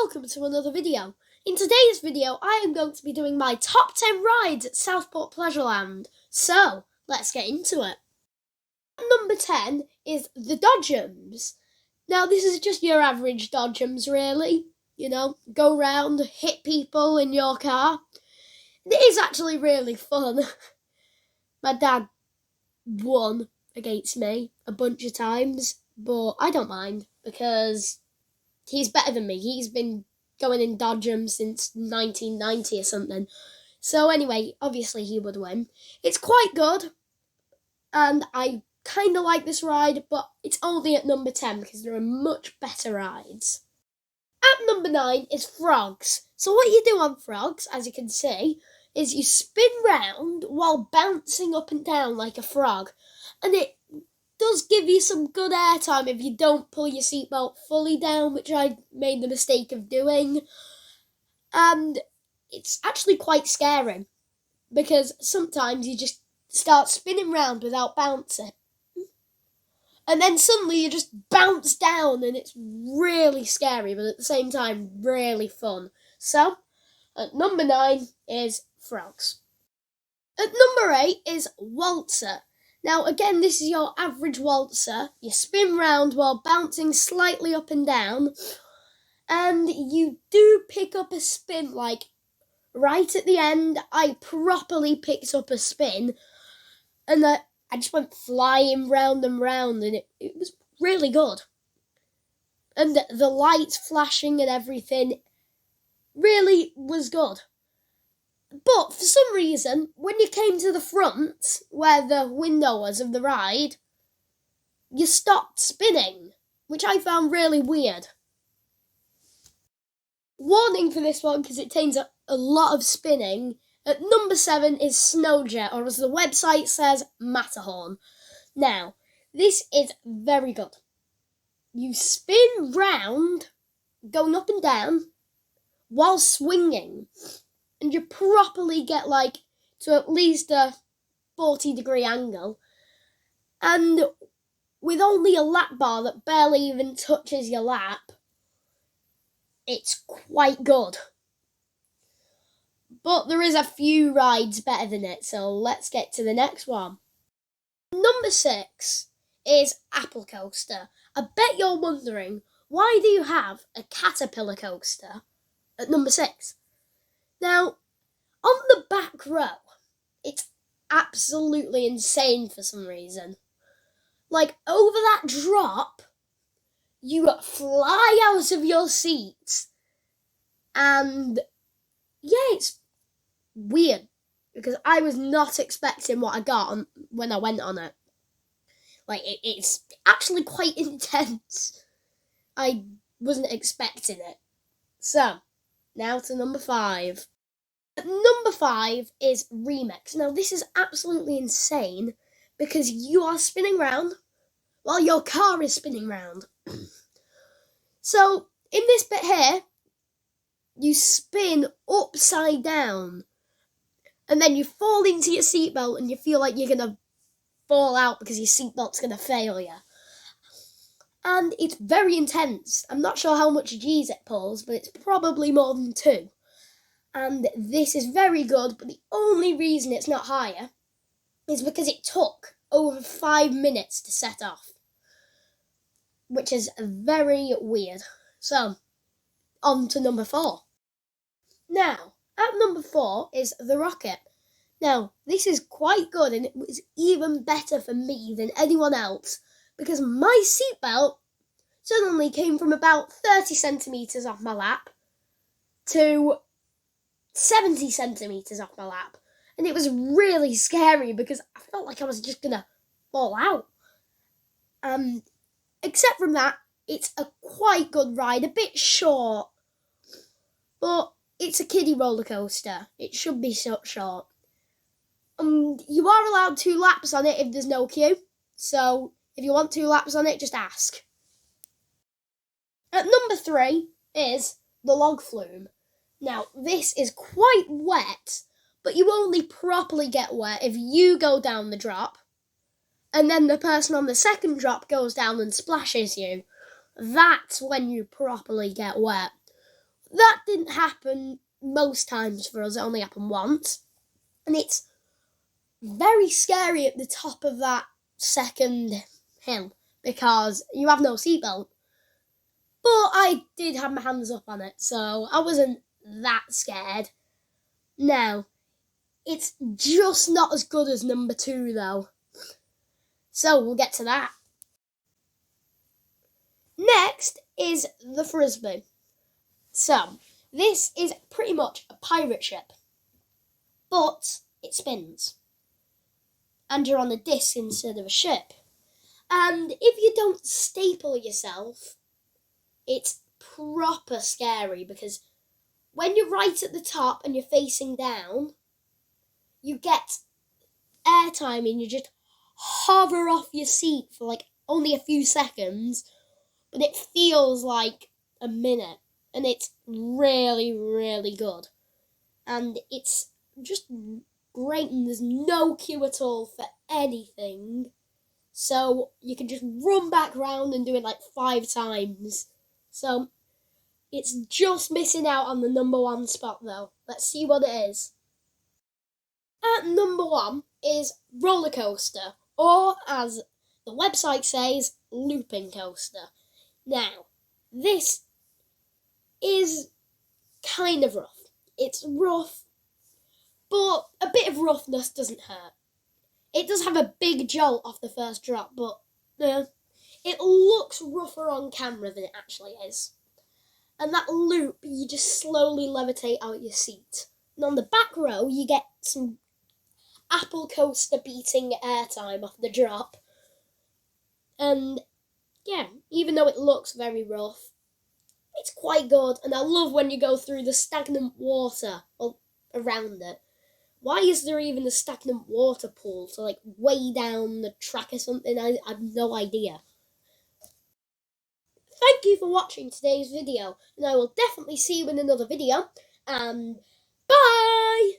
welcome to another video. In today's video, I am going to be doing my top 10 rides at Southport Pleasureland. So, let's get into it. Number 10 is the dodgems. Now, this is just your average dodgems, really. You know, go round, hit people in your car. It is actually really fun. My dad won against me a bunch of times, but I don't mind because he's better than me. He's been going in dodgems since 1990 or something. So anyway, obviously he would win. It's quite good, and I kind of like this ride, but it's only at number 10 because there are much better rides. At number 9 is frogs. So what you do on frogs, as you can see, is you spin round while bouncing up and down like a frog. And it does give you some good airtime if you don't pull your seatbelt fully down, which I made the mistake of doing. And it's actually quite scary because sometimes you just start spinning round without bouncing. And then suddenly you just bounce down and it's really scary, but at the same time, really fun. So, at number 9 is frogs. At number 8 is waltzer. Now, again, this is your average waltzer. You spin round while bouncing slightly up and down. And you do pick up a spin, like, right at the end. I properly picked up a spin. And I just went flying round and round, and it was really good. And the lights flashing and everything really was good. But for some reason, when you came to the front, where the window was of the ride, you stopped spinning, which I found really weird. Warning for this one, because it takes a lot of spinning. At number 7 is snowjet, or as the website says, Matterhorn. Now, this is very good. You spin round, going up and down, while swinging. And you properly get like to at least a 40-degree angle. And with only a lap bar that barely even touches your lap, it's quite good. But there is a few rides better than it, so let's get to the next one. Number 6 is Apple Coaster. I bet you're wondering, why do you have a caterpillar coaster at number 6? Now, on the back row, it's absolutely insane for some reason. Like, over that drop, you fly out of your seat, and yeah, it's weird, because I was not expecting what I got when I went on it. Like, it's actually quite intense. I wasn't expecting it. So, now to number 5. Number 5 is Remix. Now, this is absolutely insane because you are spinning round while your car is spinning round. So, in this bit here, you spin upside down and then you fall into your seatbelt and you feel like you're going to fall out because your seatbelt's going to fail you. And it's very intense. I'm not sure how much G's it pulls, but it's probably more than 2. And this is very good, but the only reason it's not higher is because it took over 5 minutes to set off, which is very weird. So, on to number 4. Now, at number 4 is the Rocket. Now, this is quite good, and it was even better for me than anyone else, because my seatbelt suddenly came from about 30 centimetres off my lap to 70 centimetres off my lap. And it was really scary because I felt like I was just going to fall out. Except from that, it's a quite good ride, a bit short. But it's a kiddie roller coaster. It should be short. You are allowed 2 laps on it if there's no queue. So if you want 2 laps on it, just ask. At number 3 is the log flume. Now, this is quite wet, but you only properly get wet if you go down the drop, and then the person on the second drop goes down and splashes you. That's when you properly get wet. that didn't happen most times for us. It only happened once. And it's very scary at the top of that second hill because you have no seatbelt. But I did have my hands up on it, so I wasn't that scared. Now, it's just not as good as number 2 though. So we'll get to that. Next is the frisbee. So, this is pretty much a pirate ship, but it spins. And you're on a disc instead of a ship. And if you don't staple yourself, it's proper scary because when you're right at the top and you're facing down, you get airtime and you just hover off your seat for like only a few seconds, but it feels like a minute, and it's really, really good. And it's just great, and there's no queue at all for anything. So you can just run back round and do it like 5 times. So it's just missing out on the number 1 spot though. Let's see what it is. At number 1 is roller coaster, or as the website says, looping coaster. Now, this is kind of rough. It's rough, but a bit of roughness doesn't hurt. It does have a big jolt off the first drop, but it looks rougher on camera than it actually is. And that loop, you just slowly levitate out your seat. And on the back row, you get some apple coaster beating airtime off the drop. And yeah, even though it looks very rough, it's quite good. And I love when you go through the stagnant water around it. Why is there even a stagnant water pool to like way down the track or something? I have no idea. Thank you for watching today's video, and I will definitely see you in another video, and bye!